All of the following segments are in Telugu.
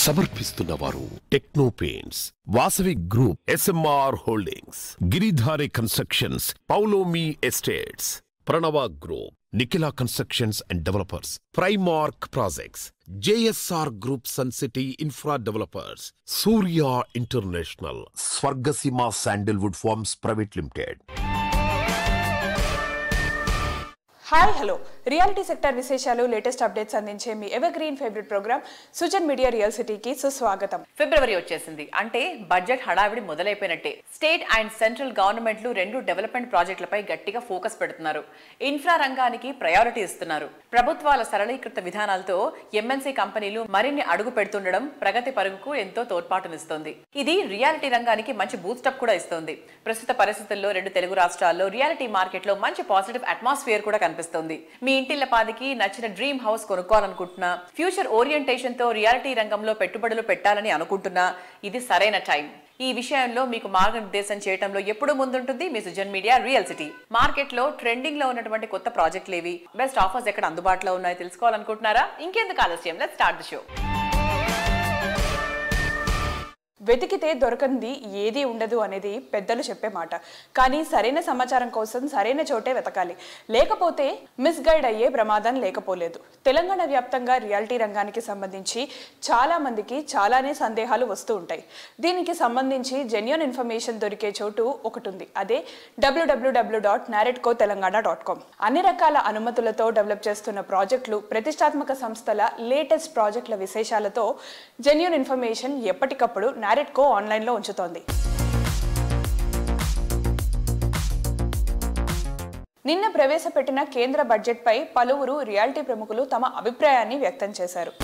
సమర్పిస్తున్నవారు techno paints, Vasavi group, SMR holdings, Giridhari constructions, Paulomi estates, Pranava group, Nikhila constructions and developers, Primark projects, JSR group, sun city infra developers, Surya international, Swargaseema sandalwood farms private limited. Hi hello, reality sector విశేషాలు, లేటెస్ట్ అప్డేట్స్ అందించే మీ evergreen favourite programme Sujan media real సిటీకి సుస్వాగతం. ఫిబ్రవరి వచ్చేసింది అంటే బడ్జెట్ హడావిడి మొదలైపోయినట్టే. స్టేట్ అండ్ సెంట్రల్ గవర్నమెంట్లు రెండు డెవలప్మెంట్ ప్రాజెక్టులపై గట్టిగా ఫోకస్ పెడుతున్నారు. ఇన్ఫ్రా రంగానికి ప్రయారిటీ ఇస్తున్నారు. ప్రభుత్వాల సరళీకృత విధానాలతో ఎంఎన్సీ కంపెనీలు మరిన్ని అడుగు పెడుతుండడం ప్రగతి పరుగుకు ఎంతో తోడ్పాటునిస్తోంది. ఇది రియాలిటీ రంగానికి మంచి బూస్టప్ కూడా ఇస్తోంది. ప్రస్తుత పరిస్థితుల్లో రెండు తెలుగు రాష్ట్రాల్లో రియాలిటీ మార్కెట్లో మంచి పాజిటివ్ అట్మాస్ఫియర్ కూడా కనిపిస్తుంది. మీ ఇంటిల్లపాదికి నచ్చిన డ్రీమ్ హౌస్ కొనుక్కోవాలనుకుంటున్నా, ఫ్యూచర్ ఓరియంటేషన్ తో రియాలిటీ రంగంలో పెట్టుబడులు పెట్టాలని అనుకుంటున్నా, ఇది సరైన టైం. ఈ విషయంలో మీకు మార్గనిర్దేశం చేయడంలో ఎప్పుడూ ముందుంటుంది మీ Sujan media real city. Market లో ట్రెండింగ్ లో ఉన్నటువంటి కొత్త ప్రాజెక్టులు ఏవి, బెస్ట్ ఆఫర్స్ ఎక్కడ అందుబాటులో ఉన్నాయో తెలుసుకోవాలనుకుంటున్నారా? ఇంకెందుకు ఆలస్యం, లెట్స్ స్టార్ట్ ది షో. వెతికితే దొరకంది ఏదీ ఉండదు అనేది పెద్దలు చెప్పే మాట. కానీ సరైన సమాచారం కోసం సరైన చోటే వెతకాలి. లేకపోతే మిస్గైడ్ అయ్యే ప్రమాదం లేకపోలేదు. తెలంగాణ వ్యాప్తంగా రియాలిటీ రంగానికి సంబంధించి చాలా మందికి చాలానే సందేహాలు వస్తూ ఉంటాయి. దీనికి సంబంధించి జెన్యూన్ ఇన్ఫర్మేషన్ దొరికే చోటు ఒకటి ఉంది. అదే www.narratcotelangana.com. అన్ని రకాల అనుమతులతో డెవలప్ చేస్తున్న ప్రాజెక్టులు, ప్రతిష్టాత్మక సంస్థల లేటెస్ట్ ప్రాజెక్టుల విశేషాలతో జెన్యూన్ ఇన్ఫర్మేషన్ ఎప్పటికప్పుడు నారెట్కో ఆన్లైన్లో ఉంచుతోంది. నిన్న ప్రవేశపెట్టిన కేంద్ర బడ్జెట్పై పలువురు రియాలిటీ ప్రముఖులు తమ అభిప్రాయాన్ని వ్యక్తం చేశారు.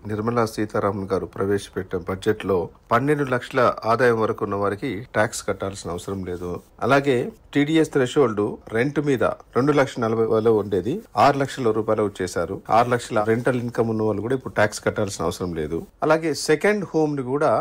నిర్మలా సీతారామన్ గారు ప్రవేశపెట్టిన బడ్జెట్ లో 12 లక్షల ఆదాయం వరకు ఉన్న వారికి ట్యాక్స్ కట్టాల్సిన అవసరం లేదు. అలాగే టీడీఎస్ థ్రెషోల్డ్ రెంట్ మీద 2,40,000 ఉండేది 6 లక్షల రూపాయలు చేశారు. 6 లక్షల రెంటల్ ఇన్కమ్ ఉన్న వాళ్ళు కూడా ఇప్పుడు ట్యాక్స్ కట్టాల్సిన అవసరం లేదు. అలాగే సెకండ్ హోమ్ ని కూడా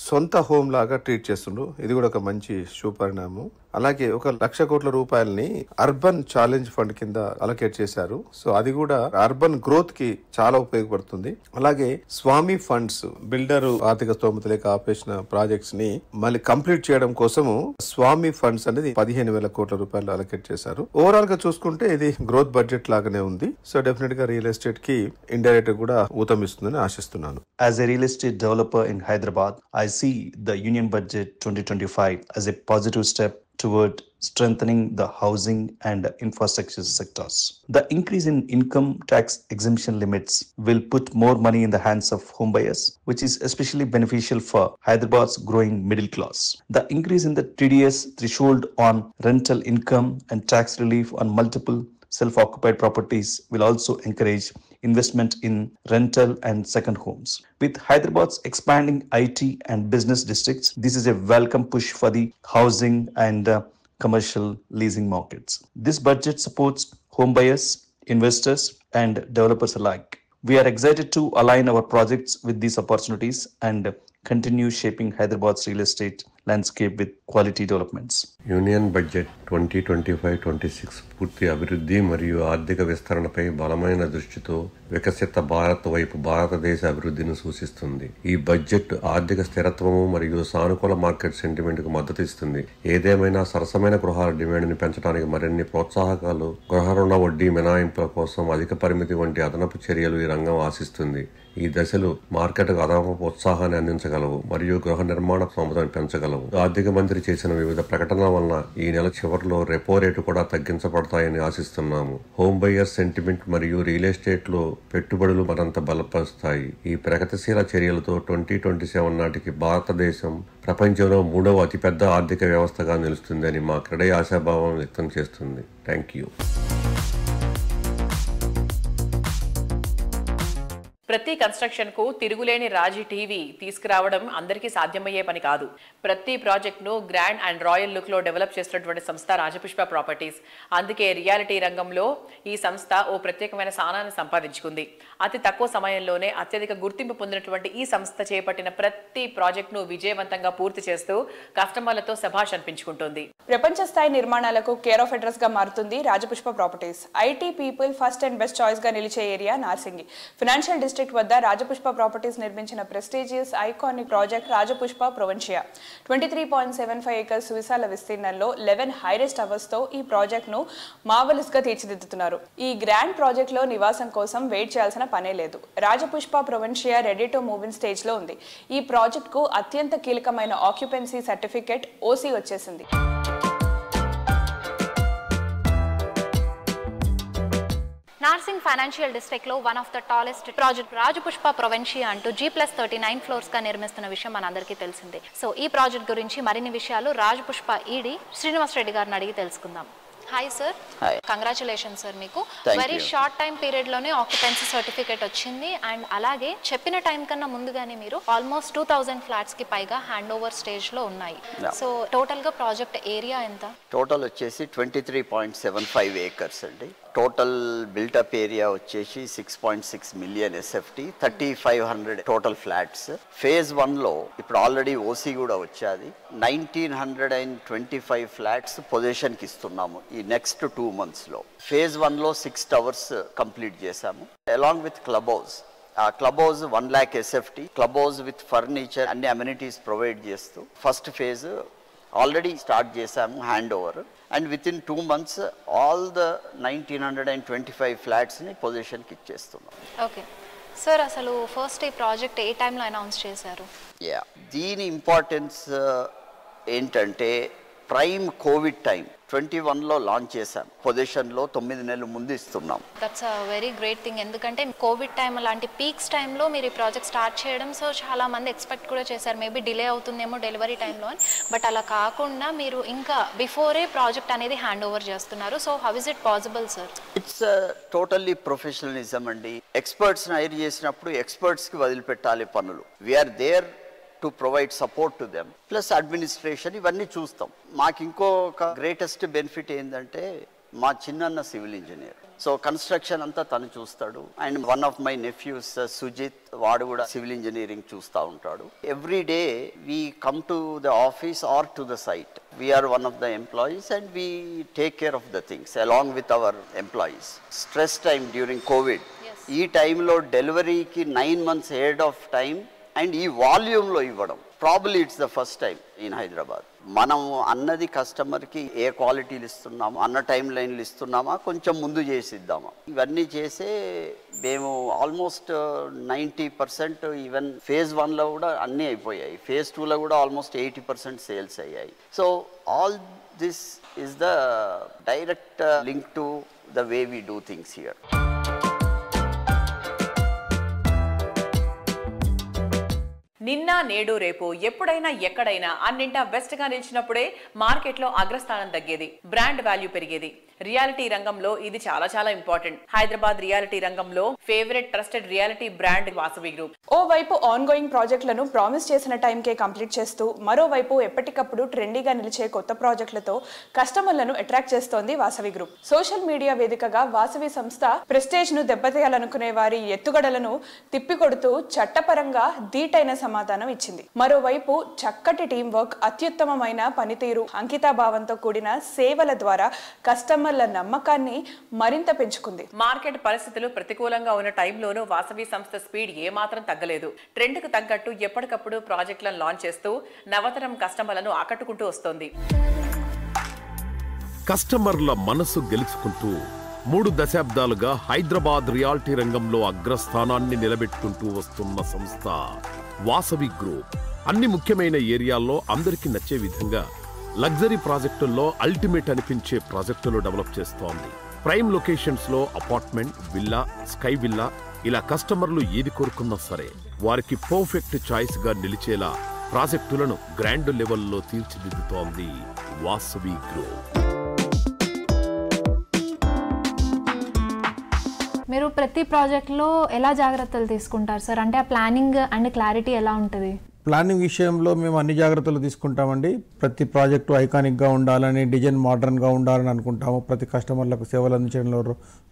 సొంత హోమ్ లాగా ట్రీట్ చేస్తుండ్రు. ఇది కూడా ఒక మంచి శుభపరిణామం. అలాగే 1,00,000 కోట్ల రూపాయలని అర్బన్ ఛాలెంజ్ ఫండ్ కింద అలొకేట్ చేశారు. సో అది కూడా అర్బన్ గ్రోత్ కి చాలా ఉపయోగపడుతుంది. అలాగే స్వామి ఫండ్స్, బిల్డర్ ఆర్థిక స్తోమత లేక ఆపేసిన ప్రాజెక్ట్స్ ని మళ్ళీ కంప్లీట్ చేయడం కోసము స్వామి ఫండ్స్ అనేది 15,000 కోట్ల రూపాయలు అలొకేట్ చేశారు. ఓవరాల్ గా చూసుకుంటే ఇది గ్రోత్ బడ్జెట్ లాగానే ఉంది. సో డెఫినెట్ గా రియల్ ఎస్టేట్ కి ఇండైరెక్ట్ కూడా ఊతమిస్తుందని ఆశిస్తున్నాను. As a real estate developer in Hyderabad, I see the Union Budget 2025 as a positive step toward strengthening the housing and infrastructure sectors. The increase in income tax exemption limits will put more money in the hands of homebuyers, which is especially beneficial for Hyderabad's growing middle class. The increase in the TDS threshold on rental income and tax relief on multiple self-occupied properties will also encourage investment in rental and second homes. With Hyderabad's expanding IT and business districts, this is a welcome push for the housing and commercial leasing markets. This budget supports home buyers, investors, and developers alike. We are excited to align our projects with these opportunities and continue shaping Hyderabad's real estate landscape with quality developments. Union budget 2025-26 పూర్తి అభివృద్ధి మరియు ఆర్థిక విస్తరణపై బలమైన దృష్టితో వికసిత భారత్ వైపు భారతదేశ అభివృద్ధిని సూచిస్తుంది. ఈ బడ్జెట్ ఆర్థిక స్థిరత్వము మరియు సానుకూల మార్కెట్ సెంటిమెంట్ కు మద్దతు ఇస్తుంది. ఏదేమైనా సరసమైన గృహాల డిమాండ్ని పెంచడానికి మరిన్ని ప్రోత్సాహకాలు, గృహ రుణ వడ్డీ మినహాయింపుల కోసం అధిక పరిమితి వంటి అదనపు చర్యలు ఈ రంగం ఆశిస్తుంది. ఈ దశలు మార్కెట్కు అదనపు ఉత్సాహాన్ని అందించగలవు మరియు గృహ నిర్మాణ క్షమతను పెంచగలవు. ఆర్థిక మంత్రి చేసిన వివిధ ప్రకటనల వలన ఈ నెల చివరిలో రెపో రేటు కూడా తగ్గించబడతాయని ఆశిస్తున్నాము. హోమ్ బయర్ సెంటిమెంట్ మరియు రియల్ ఎస్టేట్ లో పెట్టుబడులు మరింత బలపరుస్తాయి. ఈ ప్రగతిశీల చర్యలతో 2027 నాటికి భారతదేశం ప్రపంచంలో 3వ అతిపెద్ద ఆర్థిక వ్యవస్థగా నిలుస్తుందని మా క్రీడ ఆశాభావం వ్యక్తం చేస్తుంది. Thank you. ప్రతి కన్స్ట్రక్షన్ కు తిరుగులేని రాజీ టీవీ తీసుకురావడం అందరికీ సాధ్యమయ్యే పని కాదు. ప్రతి ప్రాజెక్ట్ ను గ్రాండ్ అండ్ రాయల్ లుక్ లో డెవలప్ చేస్తున్నటువంటి సంస్థ రాజపుష్ప ప్రాపర్టీస్. అందుకే రియాలిటీ రంగంలో ఈ సంస్థ ఓ ప్రత్యేకమైన స్థానాన్ని సంపాదించుకుంది. అతి తక్కువ సమయంలోనే అత్యధిక గుర్తింపు పొందినటువంటి ఈ సంస్థ చేపట్టిన ప్రతి ప్రాజెక్ట్ ను విజయవంతంగా పూర్తి చేస్తూ కస్టమర్లతో శభాష్ అనిపించుకుంటోంది. ప్రపంచ స్థాయి నిర్మాణాలకు కేర్ ఆఫ్ అడ్రస్ గా మారుతుంది Rajapushpa properties. IT people first and best choice గా నిలిచే ఏరియా నార్సింగి. ఫైనాన్షియల్ డిస్ట్రిక్ట్ వద్ద రాజపుష్ప ప్రాపర్టీస్ నిర్మించిన prestigious iconic project Rajapushpa Provincia. 23.75 acres సువిశాల విస్తీర్ణంలో 11 హైరెస్ట్ టవర్స్ తో ఈ ప్రాజెక్ట్ ను మార్వెలస్ గా తీర్చిదిద్దుతున్నారు. ఈ గ్రాండ్ ప్రాజెక్ట్ లో నివాసం కోసం వెయిట్ చేయాల్సిన పనే లేదు. Rajapushpa Provincia ready to move in stage లో ఉంది. ఈ ప్రాజెక్ట్ కు అత్యంత కీలకమైన ఆక్యుపెన్సీ సర్టిఫికేట్ ఓసీ వచ్చేసింది. నార్సింగ్ ఫైనాన్షియల్ డిస్ట్రిక్ట్ లో one of the tallest project Rajapushpa Provincia అంటూ G+39 ఫ్లోర్స్ గా నిర్మిస్తున్న విషయం మనందరికీ తెలిసిందే. సో ఈ ప్రాజెక్ట్ గురించి మరిన్ని విషయాలు రాజపుష్ప ఈడీ శ్రీనివాస్ రెడ్డి గారిని అడిగి తెలుసుకుందాం. హాయ్ సార్, కంగ్రాచులేషన్ సార్, మీకు వెరీ షార్ట్ టైం పీరియడ్ లోనే ఆక్యుపెన్సీ సర్టిఫికేట్ వచ్చింది. అండ్ అలాగే చెప్పిన టైం కన్నా ముందుగానే మీరు ఆల్మోస్ట్ 2000 ఫ్లాట్స్ కి పైగా హ్యాండ్ ఓవర్ స్టేజ్ లో ఉన్నాయి. సో టోటల్ గా ప్రాజెక్ట్ ఏరియా ఎంత? టోటల్ వచ్చేసి 23.75 ఏకర్స్ అండి. టోటల్ బిల్టప్ ఏరియా వచ్చేసి 6.6 million SFT, 3500 total flats. Phase 1 లో ఇప్పుడు ఆల్రెడీ ఓసీ కూడా వచ్చాది. 1925 ఫ్లాట్స్ పొజిషన్ కి ఇస్తున్నాము ఈ నెక్స్ట్ 2 months లో. ఫేజ్ 1 లో 6 టవర్స్ కంప్లీట్ చేశాము అలాంగ్ విత్ క్లబ్ హౌస్. ఆ club house 1 lakh SFT, club house with furniture అన్ని అమ్యూనిటీస్ ప్రొవైడ్ చేస్తూ ఫస్ట్ ఫేజ్ ఆల్రెడీ స్టార్ట్ చేశాము hand over. And with in 2 months all the 1925 ఫ్లాట్స్ని పొజిషన్కి ఇచ్చేస్తున్నాం. ఓకే సార్, అసలు ఫస్ట్ ఈ ప్రాజెక్ట్ ఏ టైంలో అనౌన్స్ చేశారు? దీని ఇంపార్టెన్స్ ఏంటంటే ప్రైమ్ కోవిడ్ టైం 21లో లాంచ్ చేశాం. పొజిషన్లో 9 నెలలు ముందు ఇస్తున్నాం. That's a very great thing. ఎందుకంటే కోవిడ్ టైం లాంటి పీక్స్ టైంలో మీరు ఈ ప్రాజెక్ట్ స్టార్ట్ చేయడం, సో చాలా మంది ఎక్స్పెక్ట్ కూడా చేశారు మేబీ డిలే అవుతుందేమో డెలివరీ టైంలో అని. బట్ అలా కాకుండా మీరు ఇంకా బిఫోరే ప్రాజెక్ట్ అనేది హ్యాండ్ ఓవర్ చేస్తున్నారు. So how is it possible sir? It's totally professionalism అండి. ఎక్స్పర్ట్స్ని హైర్ చేసినప్పుడు ఎక్స్పర్ట్స్కి వదిలిపెట్టాలి పనులు. We're there to provide support to them, plus administration ఇవన్నీ చూస్తాం. మాకు ఇంకొక గ్రేటెస్ట్ బెనిఫిట్ ఏంటంటే మా Chinnanna civil engineer, so construction అంతా తను చూస్తాడు. And one of my nephews Sujith, వాడు కూడా సివిల్ ఇంజనీరింగ్ చూస్తూ ఉంటాడు. Every day we come to the office or to the site. We're one of the employees and we take care of the things along with our employees. Stress time during COVID, ఈ టైంలో డెలివరీకి 9 months head of time and ఈ వాల్యూమ్లో ఇవ్వడం probably it's the first time in Hyderabad. మనం అన్నది కస్టమర్కి ఏ క్వాలిటీలు ఇస్తున్నామా, అన్న టైం లైన్లు ఇస్తున్నామా, కొంచెం ముందు చేసి ఇద్దామా, ఇవన్నీ చేసే మేము ఆల్మోస్ట్ 90% ఈవెన్ ఫేజ్ 1లో కూడా అన్నీ అయిపోయాయి. ఫేజ్ 2లో కూడా ఆల్మోస్ట్ 80% సేల్స్ అయ్యాయి. So all this is the direct link to the way we do things here. నిన్న నేడు రేపు ఎప్పుడైనా ఎక్కడైనా అన్నింటా బెస్ట్ గా నిలిచినప్పుడే మార్కెట్లో అగ్రస్థానం తగ్గేది, బ్రాండ్ వాల్యూ పెరిగేది. రియాలిటీ రంగంలో ఇది చాలా చాలా ఇంపార్టెంట్. హైదరాబాద్ రియాలిటీ రంగంలో favourite trusted reality brand Vasavi group. ఓవైపు ఆన్ గోయింగ్ ప్రాజెక్టులను ప్రామిస్ చేసిన టైంకే కంప్లీట్ చేస్తూ, మరోవైపు ఎప్పటికప్పుడు ట్రెండీగా నిలిచే కొత్త ప్రాజెక్టులతో కస్టమర్లను అట్రాక్ట్ చేస్తోంది వాసవి గ్రూప్. సోషల్ మీడియా వేదికగా వాసవి సంస్థ ప్రెస్టేజ్ ను దెబ్బతీయాలనుకునే వారి ఎత్తుగడలను తిప్పికొడుతూ చట్టపరంగా ధీటైన సమాధానం ఇచ్చింది. మరోవైపు చక్కటి టీం వర్క్, అత్యుత్తమమైన పనితీరు, అంకితాభావంతో కూడిన సేవల ద్వారా కస్టమర్ల నమ్మకాన్ని మరింత పెంచుకుంది. మార్కెట్ పరిస్థితులు ప్రతికూలంగా ఉన్న టైంలోనూ వాసవి సంస్థ స్పీడ్ ఏమాత్రం తగ్గలేదు. ట్రెండ్ కు తగ్గట్టు ఎప్పటికప్పుడు ప్రాజెక్టులను లాంచ్ చేస్తూ నవతరం కస్టమర్లను ఆకట్టుకుంటూ వస్తోంది. కస్టమర్ల మనసు గెలుచుకుంటూ 3 దశాబ్దాలుగా హైదరాబాద్ రియాలిటీ రంగంలో అగ్రస్థానాన్ని నిలబెట్టుకుంటూ వస్తున్న సంస్థ వాసవి గ్రూప్. అన్ని ముఖ్యమైన ఏరియాల్లో అందరికీ నచ్చే విధంగా లగ్జరీ ప్రాజెక్టుల్లో అల్టిమేట్ అనిపించే ప్రాజెక్టులు డెవలప్ చేస్తోంది. ప్రైమ్ లొకేషన్స్ లో అపార్ట్మెంట్, విల్లా, స్కై విల్లా, ఇలా కస్టమర్లు ఏది కోరుకున్నా సరే వారికి పర్ఫెక్ట్ చాయిస్ గా నిలిచేలా ప్రాజెక్టులను గ్రాండ్ లెవెల్లో తీర్చిదిద్దుతోంది వాసవి గ్రూప్. మీరు ప్రతి ప్రాజెక్ట్లో ఎలా జాగ్రత్తలు తీసుకుంటారు సార్? అంటే ఆ ప్లానింగ్ అండ్ క్లారిటీ ఎలా ఉంటుంది? ప్లానింగ్ విషయంలో మేము అన్ని జాగ్రత్తలు తీసుకుంటామండి. ప్రతి ప్రాజెక్టు ఐకానిక్గా ఉండాలని, డిజైన్ మోడర్న్గా ఉండాలని అనుకుంటాము. ప్రతి కస్టమర్లకు సేవలు అందించడంలో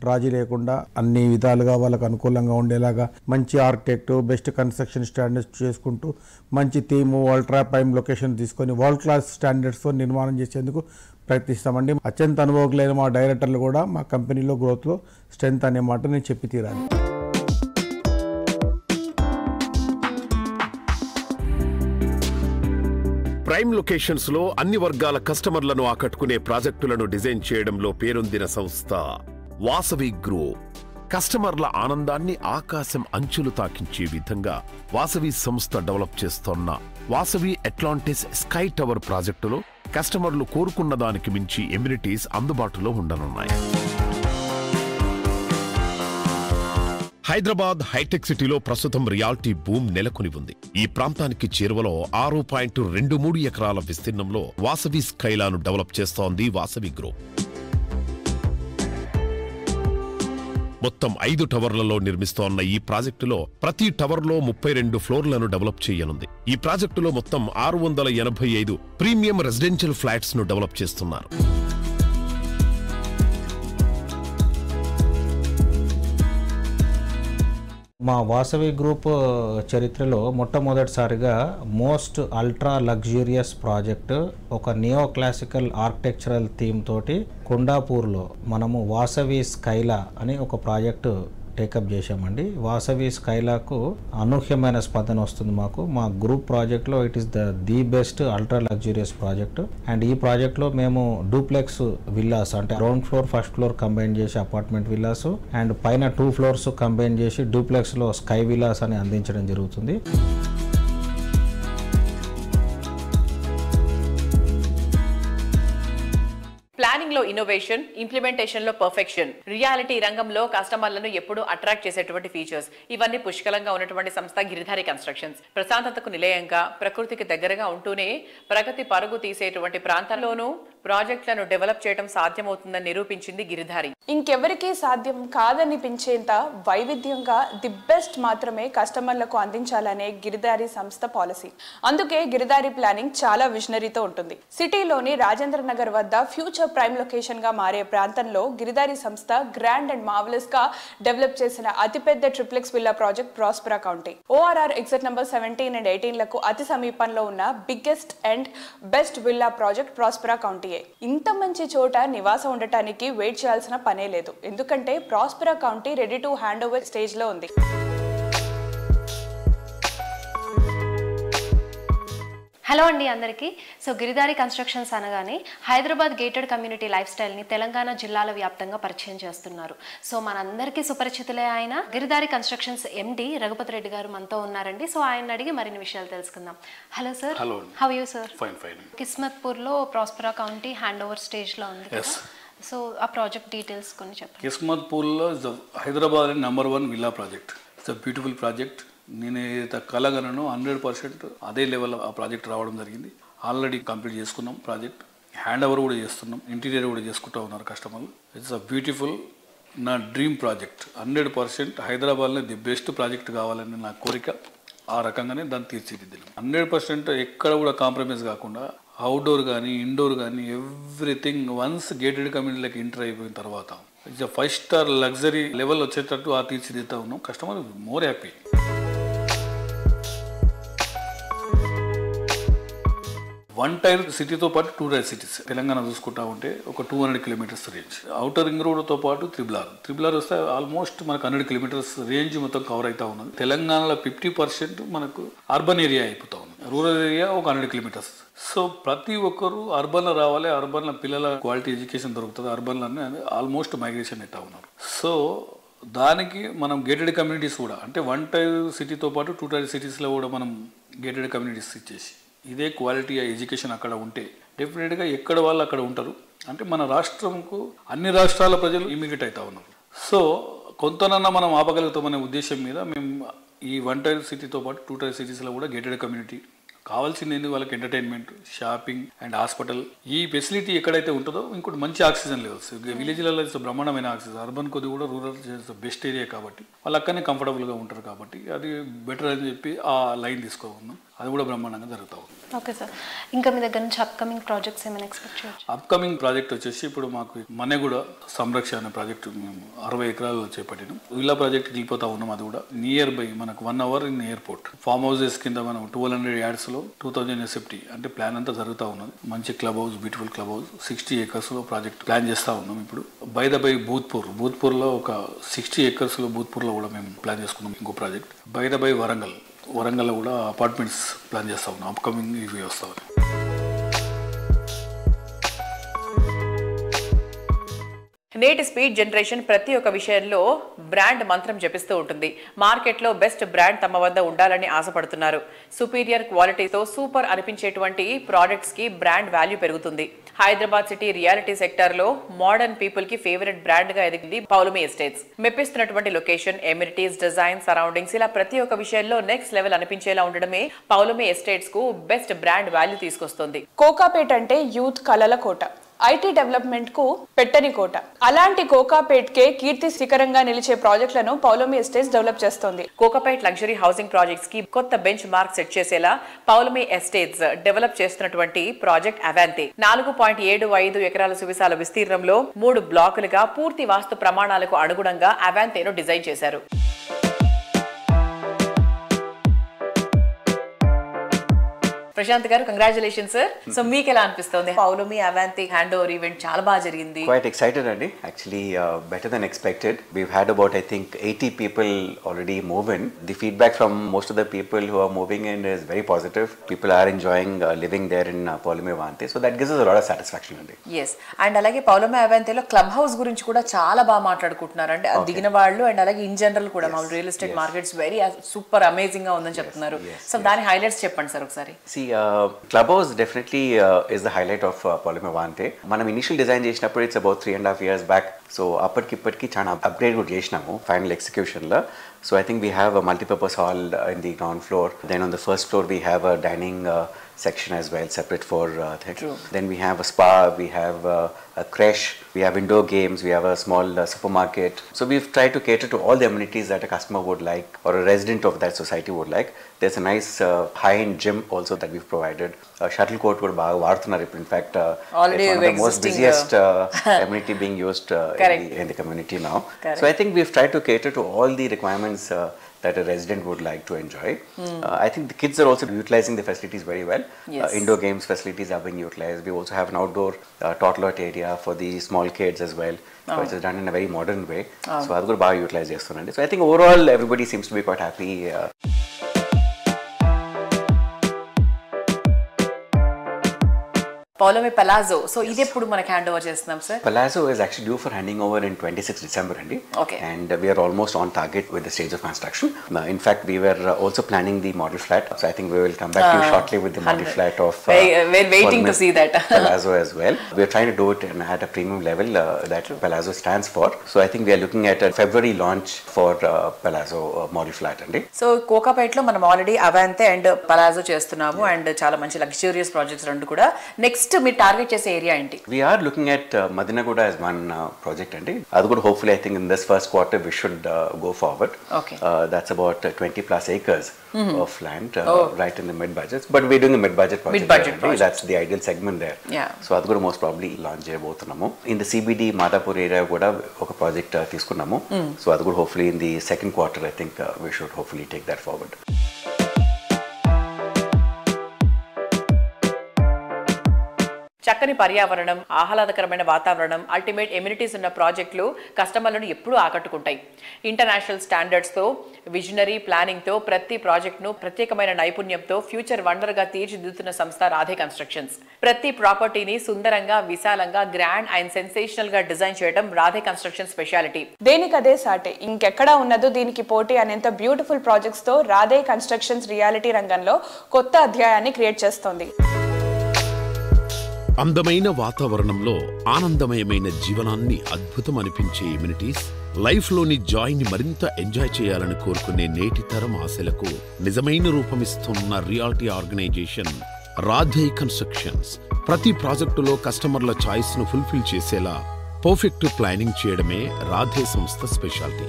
రాజీ లేకుండా అన్ని విధాలుగా వాళ్ళకు అనుకూలంగా ఉండేలాగా మంచి ఆర్కిటెక్ట్, బెస్ట్ కన్స్ట్రక్షన్ స్టాండర్డ్స్ చేసుకుంటూ మంచి థీము, అల్ట్రా ప్రైమ్ లొకేషన్ తీసుకొని వరల్డ్ క్లాస్ స్టాండర్డ్స్తో నిర్మాణం చేసేందుకు ప్రయత్నిస్తామండి. అత్యంత అనుభవజ్ఞులైన మా డైరెక్టర్లు కూడా మా కంపెనీలో గ్రోత్లో స్ట్రెంత్ అనే మాట నేను చెప్పి తీరాలి. ప్రైమ్ లొకేషన్స్ లో అన్ని వర్గాల కస్టమర్లను ఆకట్టుకునే ప్రాజెక్టులను డిజైన్ చేయడంలో పేరొందిన సంస్థ వాసవి గ్రూప్. కస్టమర్ల ఆనందాన్ని ఆకాశం అంచులు తాకించే విధంగా వాసవి సంస్థ డెవలప్ చేస్తోన్న వాసవి అట్లాంటిస్ స్కై టవర్ ప్రాజెక్టులో కస్టమర్లు కోరుకున్న దానికి మించి ఎమ్యూనిటీస్ అందుబాటులో ఉండనున్నాయి. హైదరాబాద్ హైటెక్ సిటీలో ప్రస్తుతం రియాలిటీ బూమ్ నెలకొని ఉంది. ఈ ప్రాంతానికి చేరువలో 6.23 ఎకరాల విస్తీర్ణంలో వాసవి స్కైలాను డెవలప్ చేస్తోంది వాసవి గ్రూప్. మొత్తం 5 టవర్లలో నిర్మిస్తోన్న ఈ ప్రాజెక్టులో ప్రతి టవర్లో 32 ఫ్లోర్లను డెవలప్ చేయనుంది. ఈ ప్రాజెక్టులో మొత్తం 685 ప్రీమియం రెసిడెన్షియల్ ఫ్లాట్స్ ను డెవలప్ చేస్తున్నారు. మా వాసవి గ్రూప్ చరిత్రలో మొట్టమొదటిసారిగా మోస్ట్ అల్ట్రా లగ్జూరియస్ ప్రాజెక్ట్ ఒక నియో క్లాసికల్ ఆర్కిటెక్చరల్ థీమ్ తోటి కొండాపూర్లో మనము వాసవి స్కైలా అని ఒక ప్రాజెక్టు టేకప్ చేశామండి. వాసవి స్కైలాకు అనూహ్యమైన స్పందన వస్తుంది మాకు. మా గ్రూప్ ప్రాజెక్ట్లో it is the best ultra luxurious project. And ఈ ప్రాజెక్ట్లో మేము డూప్లెక్స్ విల్లాస్ అంటే ground floor, first floor combine చేసి అపార్ట్మెంట్ విల్లాస్ అండ్ పైన 2 ఫ్లోర్స్ కంబైన్ చేసి డూప్లెక్స్లో స్కై విల్లాస్ అని అందించడం జరుగుతుంది. ప్లానింగ్ లో ఇన్నోవేషన్, ఇంప్లిమెంటేషన్ లో పర్ఫెక్షన్, రియాలిటీ రంగంలో కస్టమర్లను ఎప్పుడూ అట్రాక్ట్ చేసేటువంటి ఫీచర్స్, ఇవన్నీ పుష్కలంగా ఉన్నటువంటి సంస్థ గిరిధారి కన్స్ట్రక్షన్స్. ప్రశాంతతకు నిలయంగా, ప్రకృతికి దగ్గరగా ఉంటూనే ప్రగతి పరుగు తీసేటువంటి ప్రాంతాల్లోనూ ప్రాజెక్టులను డెవలప్ చేయడం సాధ్యమవుతుందని నిరూపించింది గిరిధారి. ఇంకెవరికీ సాధ్యం కాదనిపించేంత వైవిధ్యంగా ది బెస్ట్ మాత్రమే కస్టమర్లకు అందించాలనే గిరిధారి సంస్థ పాలసీ. అందుకే గిరిధారి ప్లానింగ్ చాలా విజనరీతో ఉంటుంది. సిటీలోని రాజేంద్ర నగర్ వద్ద ఫ్యూచర్ ప్రైమ్ లొకేషన్ గా మారే ప్రాంతంలో గిరిధారి సంస్థ గ్రాండ్ అండ్ మార్వెలస్ గా డెవలప్ చేసిన అతిపెద్ద triplex villa project Prospera county. ORR exit number 17 and 18 లకు అతి సమీపంలో ఉన్న biggest and best villa project Prospera county. ఇంత మంచి చోట నివాసం ఉండటానికి వెయిట్ చేయాల్సిన పనే లేదు. ఎందుకంటే Prospera county ready to hand over stage లో ఉంది. హలో అండి అందరికీ. సో గిరిధారి కన్స్ట్రక్షన్స్ అనగానే హైదరాబాద్ గేటెడ్ కమ్యూనిటీ లైఫ్ స్టైల్ని తెలంగాణ జిల్లాల వ్యాప్తంగా పరిచయం చేస్తున్నారు. సో మనందరికీ సుపరిచితులే ఆయన గిరిధారి కన్స్ట్రక్షన్స్ ఎండి రఘుపతి రెడ్డి గారు మనతో ఉన్నారండి. సో ఆయన అడిగి మరిన్ని విషయాలు తెలుసుకుందాం. Hello sir. Hello. How you sir? Fine fine. కిస్మత్పూర్లో ప్రాస్పెరా కౌంటీ హ్యాండ్ ఓవర్ స్టేజ్లో ఉంది కదా. సో ఆ ప్రాజెక్ట్ డీటెయిల్స్ కొన్ని చెప్పండి. కిస్మత్పూర్లో Hyderabad #1 villa project. It's a beautiful project. నేను ఏదైతే కలగనను 100% అదే లెవెల్ ఆ ప్రాజెక్ట్ రావడం జరిగింది. ఆల్రెడీ కంప్లీట్ చేసుకున్నాం ప్రాజెక్ట్. హ్యాండ్ ఓవర్ కూడా చేస్తున్నాం, ఇంటీరియర్ కూడా చేసుకుంటూ ఉన్నారు కస్టమర్లు. ఇట్స్ అ బ్యూటిఫుల్, నా డ్రీమ్ ప్రాజెక్ట్. 100% హైదరాబాద్లో ది బెస్ట్ ప్రాజెక్ట్ కావాలని నా కోరిక. ఆ రకంగానే దాన్ని తీర్చిదిద్దాం. 100% ఎక్కడ కూడా కాంప్రమైజ్ కాకుండా అవుట్డోర్ కానీ ఇండోర్ కానీ ఎవ్రీథింగ్ వన్స్ గేటెడ్ కమ్యూనిటీలోకి ఎంటర్ అయిపోయిన తర్వాత ఇట్స్ 5 స్టార్ లగ్జరీ లెవెల్ వచ్చేటట్టు ఆ తీర్చిదిద్దుతా ఉన్నాం. Customer more happy. 1 టైర్ సిటీతో పాటు 2 టైర్ సిటీస్ తెలంగాణ చూసుకుంటా ఉంటే ఒక 200 కిలోమీటర్స్ రేంజ్. అవుటర్ రింగ్ రోడ్తో పాటు త్రిబుల్ ఆర్ వస్తే ఆల్మోస్ట్ మనకు 100 కిలోమీటర్స్ రేంజ్ మొత్తం కవర్ అవుతా ఉన్నది. తెలంగాణలో 50% మనకు అర్బన్ ఏరియా అయిపోతా ఉంది. రూరల్ ఏరియా ఒక 100 కిలోమీటర్స్. సో ప్రతి ఒక్కరు అర్బన్లో రావాలి, అర్బన్లో పిల్లల క్వాలిటీ ఎడ్యుకేషన్ దొరుకుతుంది. అర్బన్లోనే ఆల్మోస్ట్ మైగ్రేషన్ అవుతా ఉన్నారు. సో దానికి మనం గేటెడ్ కమ్యూనిటీస్ కూడా అంటే 1 టైర్ సిటీతో పాటు 2 టైర్ సిటీస్లో కూడా మనం గేటెడ్ కమ్యూనిటీస్ ఇచ్చేసి ఇదే క్వాలిటీ ఎడ్యుకేషన్ అక్కడ ఉంటే డెఫినెట్గా ఎక్కడ వాళ్ళు అక్కడ ఉంటారు. అంటే మన రాష్ట్రంకు అన్ని రాష్ట్రాల ప్రజలు ఇమిగ్రేట్ అవుతా ఉన్నారు. సో కొంతనన్నా మనం ఆపగలుగుతామనే ఉద్దేశం మీద మేము ఈ 1 టైర్ సిటీతో పాటు 2 టైర్ సిటీస్లో కూడా గేటెడ్ కమ్యూనిటీ కావాల్సింది వాళ్ళకి ఎంటర్టైన్మెంట్, షాపింగ్ అండ్ హాస్పిటల్. ఈ ఫెసిలిటీ ఎక్కడైతే ఉంటుందో ఇంకోటి మంచి ఆక్సిజన్ లెవెల్స్. విలేజ్లలో బ్రహ్మాండమైన ఆక్సిజన్, అర్బన్ కొద్ది కూడా రూరల్ బెస్ట్ ఏరియా కాబట్టి వాళ్ళు అక్కడనే కంఫర్టబుల్గా ఉంటారు కాబట్టి అది బెటర్ అని చెప్పి ఆ లైన్ తీసుకోకున్నాం. అది కూడా బ్రహ్మాండంగా జరుగుతూ ఉంది. ఓకే సార్, ఇంకా మీ దగ్గర నుంచి అప్కమింగ్ ప్రాజెక్ట్స్ ఏమైనా ఎక్స్పెక్ట్ చేయొచ్చు? అప్కమింగ్ ప్రాజెక్ట్ వచ్చేసి ఇప్పుడు మాకు మన్నెగూడ సంరక్షణ అనే ప్రాజెక్టు మేము 60 ఎకరాలు చేపట్టినాం. విల్లా ప్రాజెక్ట్ వెళ్ళిపోతా ఉన్నాం. అది కూడా నియర్ బై మనకు 1 hour in airport. Farm houses కింద మనం 1200 యార్డ్స్లో 2000 SFT అంటే ప్లాన్ అంతా జరుగుతూ ఉన్నది. మంచి club house, beautiful club house, 60 ఏకర్స్లో ప్రాజెక్ట్ ప్లాన్ చేస్తూ ఉన్నాం. ఇప్పుడు బై ద బై భూత్పూర్లో ఒక 60 ఏకర్స్లో భూత్పూర్లో కూడా మేము ప్లాన్ చేసుకున్నాం ఇంకో ప్రాజెక్ట్. బై ద బై వరంగల్లో కూడా అపార్ట్మెంట్స్ ప్లాన్ చేస్తూ ఉన్నాం. అప్కమింగ్ ఇవి వస్తూ ఉన్నాయి. నేటి స్పీడ్ జనరేషన్ ప్రతి ఒక్క విషయంలో బ్రాండ్ మంత్రం జపిస్తూ ఉంటుంది. మార్కెట్లో బెస్ట్ బ్రాండ్ తమ వద్ద ఉండాలని ఆశపడుతున్నారు. సుపీరియర్ క్వాలిటీతో సూపర్ అనిపించేటువంటి ప్రోడక్ట్స్ కి బ్రాండ్ వాల్యూ పెరుగుతుంది. హైదరాబాద్ సిటీ రియాలిటీ సెక్టర్ లో మోడర్న్ పీపుల్ కి ఫేవరెట్ బ్రాండ్ గా ఎదిగింది పౌలమి ఎస్టేట్స్. మెప్పిస్తున్నటువంటి లొకేషన్, ఎమ్యూనిటీస్, డిజైన్, సరౌండింగ్స్ ఇలా ప్రతి ఒక్క విషయంలో నెక్స్ట్ లెవెల్ అనిపించేలా ఉండడమే పౌలమి ఎస్టేట్స్ కు బెస్ట్ బ్రాండ్ వాల్యూ తీసుకొస్తుంది. కోకాపేట్ అంటే యూత్ కళల కోట, ఐటీ డెవలప్మెంట్ కు పెట్టని కోట. అలాంటి కోకాపేట్ కే కీర్తి శిఖరంగా నిలిచే ప్రాజెక్టులను పౌలమి ఎస్టేట్స్ డెవలప్ చేస్తోంది. కోకాపేట్ లగ్జరీ హౌసింగ్ ప్రాజెక్ట్స్ కి కొత్త బెంచ్ మార్క్ సెట్ చేసేలా పౌలమి ఎస్టేట్స్ డెవలప్ చేస్తున్నటువంటి ప్రాజెక్ట్ అవాంతి 4.75 ఎకరాల సువిశాల విస్తీర్ణంలో 3 బ్లాకులుగా పూర్తి వాస్తు ప్రమాణాలకు అనుగుణంగా అవాంతిను డిజైన్ చేశారు. ప్రశాంత్ గారు, కంగ్రాచులేషన్ సార్. సో మీకు ఎలా అనిపిస్తుంది? పౌలమి అవాంతి హ్యాండ్ ఓవర్ ఈవెంట్ చాలా బాగా జరిగింది. Quite excited అండి. Actually better than expected. We've had about I think 80 people already move in. The feedback from most of the people who are moving in is very positive. People are enjoying living there in Pavlomi Avanti. So that gives us a lot of satisfaction అండి. Yes. అండ్ అలాగే పౌలమి అవాంతిలో క్లబ్ హౌస్ గురించి కూడా చాలా బాగా మాట్లాడుకుంటున్నారు అండి. దిగిన వాళ్ళు అండ్ అలాగే ఇన్ జనరల్ కూడా మా real estate markets very super amazing గా ఉందని చెప్తున్నారు. సో దాని హైలైట్స్ చెప్పండి సార్ ఒకసారి. Clubhouse definitely is the highlight of Pavlomi Avanti. మనం ఇనిషియల్ డిజైన్ చేసినప్పుడు it's about 3.5 years back. So అప్పటికిప్పటికి చాలా అప్గ్రేడ్ కూడా చేసినాము ఫైనల్ ఎగ్జిక్యూషన్లో. So I think we have a multi-purpose hall in the ground floor. Then on the first floor we have a dining section as well, separate for things. Then we have a spa, we have a creche, we have indoor games, we have a small supermarket. So we've tried to cater to all the amenities that a customer would like or a resident of that society would like. There's a nice high-end gym also that we've provided. Shuttle court kuda baga vaartunnaru. In fact, already it's one of the most busiest amenity being used in the community now. Correct. So I think we've tried to cater to all the requirements that a resident would like to enjoy. I think the kids are also utilizing the facilities very well. Yes. Indoor games facilities are being utilized. We also have an outdoor toddler area for the small kids as well, which is done in a very modern way. So that's good baga utilize chestunandi. So I think overall everybody seems to be quite happy. Paulomi Palazzo. So ఇది ఎప్పుడు మనకి హ్యాండ్ ఓవర్ చేస్తున్నాం sir? Palazzo is actually due for handing over in 26 December అండి. Okay. And we are almost on target with the stage of construction. In fact, we were also planning the model flat. So I think we will come back to you shortly with the model flat of we're waiting to see that. Palazzo as well. We are trying to do it at a premium level that Palazzo stands for. So I think we are looking at a February launch for Palazzo model flat అండి. సో కోకాపేట్ లో మనం ఆల్రెడీ అవాంతి అండ్ పలాజో చేస్తున్నాము అండ్ చాలా మంచి లగ్జూరియస్ ప్రాజెక్ట్స్ రెండు కూడా. నెక్స్ట్ మీరు టార్గెట్ చేసే ఏరియా ఏంటి? We are looking at Madinaguda as one project అండి. అది కూడా hopefully I think in this first quarter we should go forward. Okay. That's about 20 plus acres of land right in the mid budget. But we're doing a mid budget project. Mid-budget project. That's the ideal segment there. Yeah. So అది కూడా most probably launch చేయబోతున్నాము. In the CBD Madhapur area కూడా ఒక project తీసుకున్నాము. So అది కూడా hopefully in the second quarter I think we should hopefully take that forward. చక్కని పర్యావరణం, ఆహ్లాదకరమైన వాతావరణం, అల్టిమేట్ ఎమ్యూనిటీస్ ఉన్న ప్రాజెక్టులు కస్టమర్లను ఎప్పుడూ ఆకట్టుకుంటాయి. ఇంటర్నేషనల్ స్టాండర్డ్స్తో, విజనరీ ప్లానింగ్తో ప్రతి ప్రాజెక్టును ప్రత్యేకమైన నైపుణ్యంతో ఫ్యూచర్ వండర్గా తీర్చిదిద్దుతున్న సంస్థ రాధే కన్స్ట్రక్షన్స్. ప్రతి ప్రాపర్టీని సుందరంగా, విశాలంగా, గ్రాండ్ అండ్ సెన్సేషనల్ గా డిజైన్ చేయడం రాధే కన్స్ట్రక్షన్ స్పెషాలిటీ. దేనికదే సాటే, ఇంకెక్కడా ఉన్నదో దీనికి పోటీ అనేంత బ్యూటిఫుల్ ప్రాజెక్ట్స్ తో రాధే కన్స్ట్రక్షన్స్ రియాలిటీ రంగంలో కొత్త అధ్యాయాన్ని క్రియేట్ చేస్తోంది. అందమైన వాతావరణంలో ఆనందమయమైన జీవనాన్ని అద్భుతం అనిపించే ఎమ్యూనిటీస్, లైఫ్ లోని జాయ్ ని మరింత ఎంజాయ్ చేయాలని కోరుకునే నేటి తరం ఆశలకు నిజమైన రూపమిస్తున్న రియాలిటీ ఆర్గనైజేషన్ రాధే కన్స్ట్రక్షన్స్. ప్రతి ప్రాజెక్టులో కస్టమర్ల చాయిస్ ను ఫుల్ఫిల్ చేసేలా పర్ఫెక్ట్ ప్లానింగ్ చేయడమే రాధే సంస్థ speciality.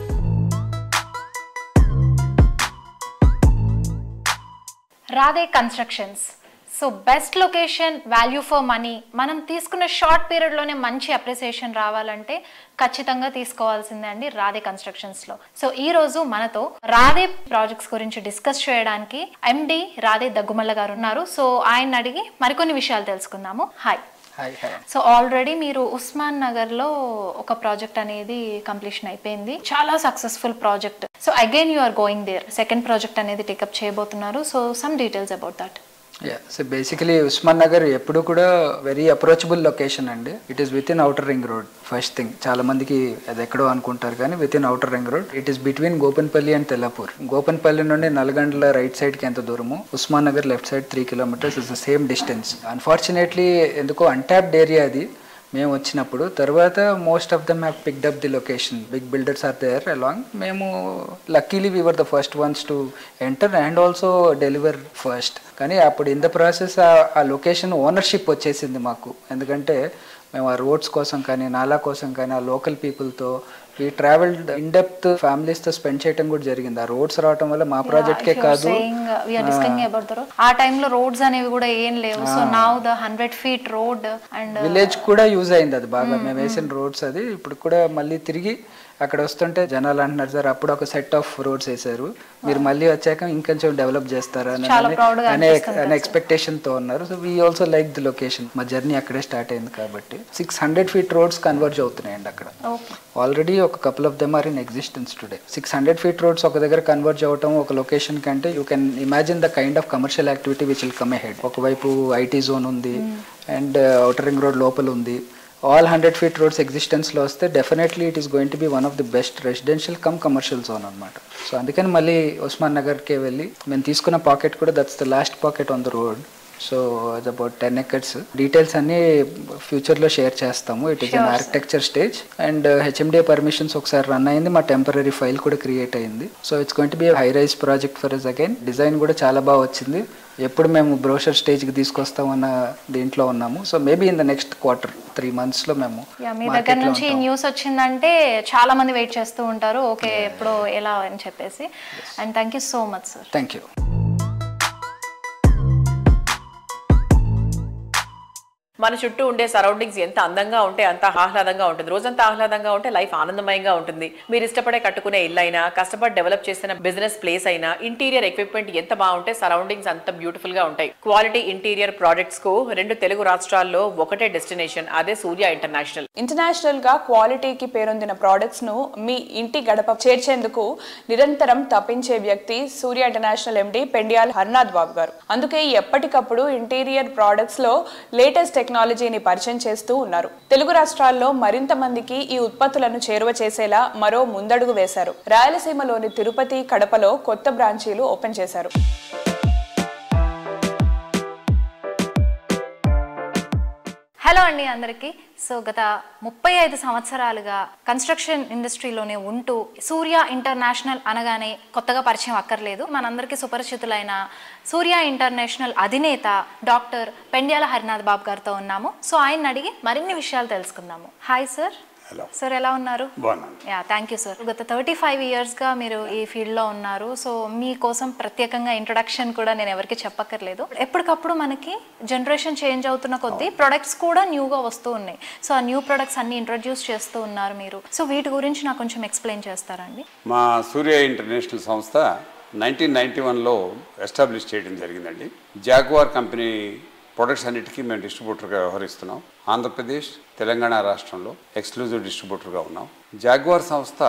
Radhe constructions. So best location, value for money. మనం తీసుకున్న షార్ట్ పీరియడ్లోనే మంచి అప్రిసియేషన్ రావాలంటే ఖచ్చితంగా తీసుకోవాల్సిందే అండి రాధే కన్స్ట్రక్షన్స్లో. సో ఈ రోజు మనతో రాధే ప్రాజెక్ట్స్ గురించి డిస్కస్ చేయడానికి ఎండి రాధే దగ్గుమల్ల గారు ఉన్నారు. సో ఆయన అడిగి మరికొన్ని విషయాలు తెలుసుకుందాము. హాయ్. సో ఆల్రెడీ మీరు ఉస్మాన్ నగర్లో ఒక ప్రాజెక్ట్ అనేది కంప్లీషన్ అయిపోయింది, చాలా successful project. So again you are going there, second project అనేది టేకప్ చేయబోతున్నారు. So some details about that. So basically Osman Nagar ఎప్పుడు కూడా వెరీ అప్రోచబుల్ లొకేషన్ అండి. It is within outer ring road. First thing, చాలా మందికి అది ఎక్కడో అనుకుంటారు కానీ within outer ring road. It is between Gopanpalli and Tellapur. Gopanpalli నుండి నల్గండ్ల రైట్ సైడ్కి ఎంత దూరము, Osman Nagar left side 3 kilometers is the same distance. Unfortunately ఎందుకో అన్టాప్డ్ ఏరియా అది మేము వచ్చినప్పుడు. తర్వాత most of them have picked up the location. Big builders are there along. మేము luckily we were the first ones to enter and also deliver first. కానీ అప్పుడు ఇన్ ద ప్రాసెస్ ఆ లొకేషన్ ఓనర్షిప్ వచ్చేసింది మాకు. ఎందుకంటే మేము ఆ రోడ్స్ కోసం కానీ నాలా కోసం కానీ ఆ లోకల్ పీపుల్తో వీ ట్రావెల్డ్ ఇన్ డెప్త్ ఫ్యామిలీస్తో స్పెండ్ చేయడం కూడా జరిగింది. ఆ రోడ్స్ రావడం వల్ల మా ప్రాజెక్ట్కే కాదు, ఆ టైంలో రోడ్స్ అనేవి కూడా ఏం లేవు. So now the 100 feet road and village కూడా యూజ్ అయింది అది బాగా. మేము వేసిన రోడ్స్ అది ఇప్పుడు కూడా మళ్ళీ తిరిగి అక్కడ వస్తుంటే జనాలు అంటున్నారు, సార్ అప్పుడు ఒక సెట్ ఆఫ్ రోడ్స్ వేశారు, మీరు మళ్ళీ వచ్చాక ఇంకొంచెం డెవలప్ చేస్తారా అనే ఎక్స్పెక్టేషన్తో ఉన్నారు. So we also like the location. మా జర్నీ అక్కడే స్టార్ట్ అయింది కాబట్టి 600 feet రోడ్స్ కన్వర్జ్ అవుతున్నాయండి అక్కడ. ఆల్రెడీ ఒక couple of them are in existence today. 600 feet roads ఒక దగ్గర కన్వర్జ్ అవటం ఒక లొకేషన్ కంటే you can imagine the kind of commercial activity which will come ahead. ఒకవైపు ఐటీ జోన్ ఉంది అండ్ అవుటర్ రింగ్ రోడ్ లోపల ఉంది. ఆల్ 100 feet రోడ్స్ ఎగ్జిస్టెన్స్లో వస్తే definitely it is going to be one of the best residential cum commercial zone అనమాట. సో అందుకని మళ్ళీ ఉస్మాన్ నగర్కే వెళ్ళి మేము తీసుకున్న పాకెట్ కూడా that's the last pocket on the road. So అది అబౌట్ 10 acres. డీటెయిల్స్ అన్నీ ఫ్యూచర్లో షేర్ చేస్తాము. It is an architecture stage and HMDA permissions ఒకసారి రన్ అయింది. మా టెంపరీ ఫైల్ కూడా క్రియేట్ అయింది. So it's going to be high rise project for us again. Design కూడా చాలా బాగా వచ్చింది. ఎప్పుడు మేము బ్రోషర్ స్టేజ్కి తీసుకొస్తామన్న దీంట్లో ఉన్నాము. So maybe in the next quarter 3 monthsలో మేము మీ దగ్గర నుంచి న్యూస్ వచ్చిందంటే చాలా మంది వెయిట్ చేస్తూ ఉంటారు, ఓకే ఎప్పుడో ఎలా అని చెప్పేసి. And thank you so much sir. Thank you. మన చుట్టూ ఉండే సరౌండింగ్స్ ఎంత అందంగా ఉంటే అంత ఆహ్లాదంగా ఉంటుంది. రోజంతా ఆహ్లాదంగా ఉంటే లైఫ్ ఆనందమయంగా ఉంటుంది. మీరు ఇష్టపడే కట్టుకునే ఇల్లు అయినా, కష్టపడి డెవలప్ చేసిన బిజినెస్ ప్లేస్ అయినా, ఇంటీరియర్ ఎక్విప్మెంట్ ఎంత బాగుంటే సరౌండింగ్స్ అంత బ్యూటిఫుల్ గా ఉంటాయి. క్వాలిటీ ఇంటీరియర్ ప్రాజెక్ట్స్ కు 2 తెలుగు రాష్ట్రాల్లో ఒకటే డెస్టినేషన్, అదే సూర్య ఇంటర్నేషనల్. ఇంటర్నేషనల్ గా క్వాలిటీకి పేరొందిన ప్రోడక్ట్స్ ను మీ ఇంటి గడప చేర్చేందుకు నిరంతరం తప్పించే వ్యక్తి సూర్య ఇంటర్నేషనల్ ఎండి పెండియాల హర్నాథ్ బాబు గారు. అందుకే ఎప్పటికప్పుడు ఇంటీరియర్ ప్రోడక్ట్స్ లో లేటెస్ట్ టెక్నాలజీని పరిచయం చేస్తూ ఉన్నారు. తెలుగు రాష్ట్రాల్లో మరింత మందికి ఈ ఉత్పత్తులను చేరువ చేసేలా మరో ముందడుగు వేశారు. రాయలసీమలోని తిరుపతి, కడపలో కొత్త బ్రాంచీలు ఓపెన్ చేశారు. హలో అండి అందరికీ. సో గత 35 సంవత్సరాలుగా కన్స్ట్రక్షన్ ఇండస్ట్రీలోనే ఉంటూ సూర్య ఇంటర్నేషనల్ అనగానే కొత్తగా పరిచయం అక్కర్లేదు, మనందరికీ సుపరిచితులైన సూర్య ఇంటర్నేషనల్ అధినేత డాక్టర్ పెండియాల హరినాథ్ బాబు గారితో ఉన్నాము. సో ఆయన అడిగి మరిన్ని విషయాలు తెలుసుకుందాము. Hi sir. సార్ ఎలా ఉన్నారు? Yeah thank you sir. గత 35 yearsగా మీరు ఈ ఫీల్డ్లో ఉన్నారు. సో మీకోసం ప్రత్యేకంగా ఇంట్రొడక్షన్ కూడా నేను ఎవరికి చెప్పక్కర్లేదు. ఎప్పటికప్పుడు మనకి జనరేషన్ చేంజ్ అవుతున్న కొద్దీ ప్రొడక్ట్స్ కూడా న్యూగా వస్తూ ఉన్నాయి. సో ఆ న్యూ ప్రొడక్ట్స్ అన్ని ఇంట్రొడ్యూస్ చేస్తూ ఉన్నారు మీరు. సో వీటి గురించి నాకు కొంచెం ఎక్స్ప్లెయిన్ చేస్తారండి? మా సూర్య ఇంటర్నేషనల్ సంస్థ 1991లో ఎస్టాబ్లిష్ చేయడం జరిగిందండి. జాగ్వార్ కంపెనీ ప్రొడక్ట్స్ అన్నిటికీ మేము డిస్ట్రిబ్యూటర్గా వ్యవహరిస్తున్నాం. ఆంధ్రప్రదేశ్, తెలంగాణ రాష్ట్రంలో ఎక్స్క్లూజివ్ డిస్ట్రిబ్యూటర్గా ఉన్నాం. జాగ్వార్ సంస్థ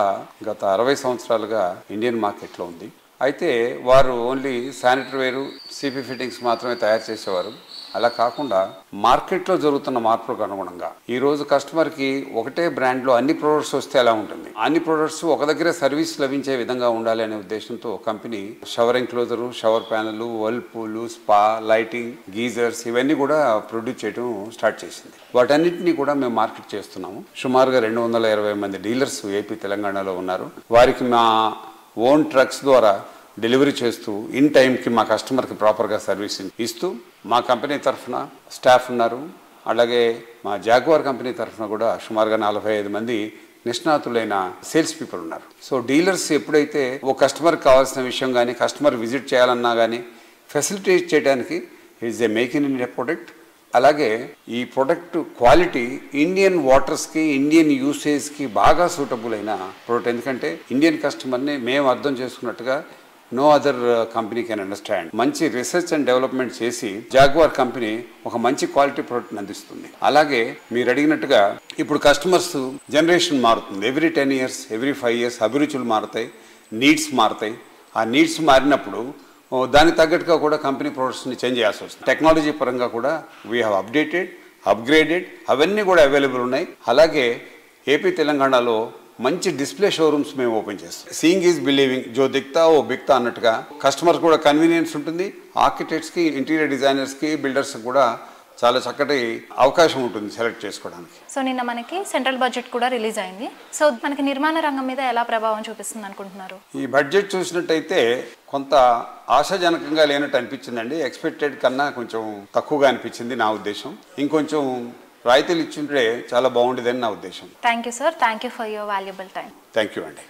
గత 60 సంవత్సరాలుగా ఇండియన్ మార్కెట్లో ఉంది. అయితే వారు ఓన్లీ శానిటరీ వేరు, సిపి ఫిట్టింగ్స్ మాత్రమే తయారు చేసేవారు. అలా కాకుండా మార్కెట్లో జరుగుతున్న మార్పులకు అనుగుణంగా ఈ రోజు కస్టమర్కి ఒకటే బ్రాండ్లో అన్ని ప్రొడక్ట్స్ వస్తే ఎలా ఉంటుంది, అన్ని ప్రొడక్ట్స్ ఒక దగ్గర సర్వీస్ లభించే విధంగా ఉండాలి అనే ఉద్దేశంతో company shower enclosure, shower panel, whirlpool, spa, lighting, geysers ఇవన్నీ కూడా ప్రొడ్యూస్ చేయడం స్టార్ట్ చేసింది. వాటన్నిటిని కూడా మేము మార్కెట్ చేస్తున్నాము. సుమారుగా 220 మంది డీలర్స్ ఏపీ తెలంగాణలో ఉన్నారు. వారికి మా ఓన్ ట్రక్స్ ద్వారా డెలివరీ చేస్తూ ఇన్ టైంకి మా కస్టమర్కి ప్రాపర్గా సర్వీసింగ్ ఇస్తూ మా కంపెనీ తరఫున స్టాఫ్ ఉన్నారు. అలాగే మా జాగ్వార్ కంపెనీ తరఫున కూడా సుమారుగా 45 మంది నిష్ణాతులైన సేల్స్ పీపుల్ ఉన్నారు. సో డీలర్స్ ఎప్పుడైతే ఓ కస్టమర్కి కావాల్సిన విషయం కానీ కస్టమర్ విజిట్ చేయాలన్నా కానీ ఫెసిలిటేట్ చేయడానికి is a make in India product. అలాగే ఈ ప్రొడక్ట్ క్వాలిటీ ఇండియన్ వాటర్స్కి, ఇండియన్ యూసేజ్కి బాగా సూటబుల్ అయిన ప్రొడక్ట్. ఎందుకంటే ఇండియన్ కస్టమర్ని మేము అర్థం చేసుకున్నట్టుగా no other company can understand. మంచి రీసెర్చ్ అండ్ డెవలప్మెంట్ చేసి జాగ్వార్ కంపెనీ ఒక మంచి క్వాలిటీ ప్రోడక్ట్ అందిస్తుంది. అలాగే మీరు అడిగినట్టుగా ఇప్పుడు కస్టమర్స్ జనరేషన్ మారుతుంది. ఎవ్రీ 10 years, ఎవ్రీ 5 years అభిరుచులు మారుతాయి, నీడ్స్ మారుతాయి. ఆ నీడ్స్ మారినప్పుడు దానికి తగ్గట్టుగా కూడా కంపెనీ ప్రొడక్ట్స్ని చేంజ్ చేయాల్సి వస్తుంది. టెక్నాలజీ పరంగా కూడా వీ హ్యావ్ అప్డేటెడ్, అప్గ్రేడెడ్, అవన్నీ కూడా అవైలబుల్ ఉన్నాయి. అలాగే ఏపీ తెలంగాణలో మంచి డిస్ప్లే షోరూమ్స్ మేము ఓపెన్ చేస్తాం. సీయింగ్ ఈజ్ బిలీవింగ్, జో దిక్తా ఓ బిక్తా అన్నట్టుగా కస్టమర్స్ కూడా కన్వీనియన్స్ ఉంటుంది. ఆర్కిటెక్ట్స్కి, ఇంటీరియర్ డిజైనర్స్కి, బిల్డర్స్కి కూడా చాలా చక్కటి అవకాశం ఉంటుంది సెలెక్ట్ చేసుకోవడానికి. సో నిన్న మనకి సెంట్రల్ బడ్జెట్ కూడా రిలీజ్ అయింది. సో మనకి నిర్మాణ రంగం మీద ఎలా ప్రభావం చూపిస్తుంది అనుకుంటున్నారు? ఈ బడ్జెట్ చూసినట్టయితే కొంత ఆశాజనకంగా లేనట్టు అనిపించిందండి. ఎక్స్పెక్టెడ్ కన్నా కొంచెం తక్కువగా అనిపించింది నా ఉద్దేశం. ఇంకొంచెం రాయితీలు ఇచ్చింటే చాలా బాగుండేదని నా ఉద్దేశం. Thank you sir, thank you for your valuable time. Thank you అండి.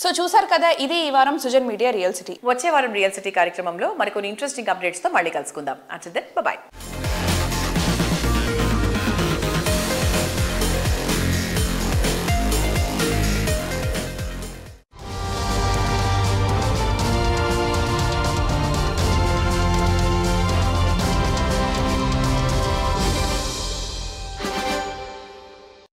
సో చూసారు కదా, ఇది ఈ వారం సుజన్ మీడియా రియల్ సిటీ. వచ్చే వారం రియల్ సిటీ కార్యక్రమంలో మరికొన్ని ఇంట్రెస్టింగ్ అప్డేట్స్తో మళ్ళీ కలుసుకుందాం. Until then by.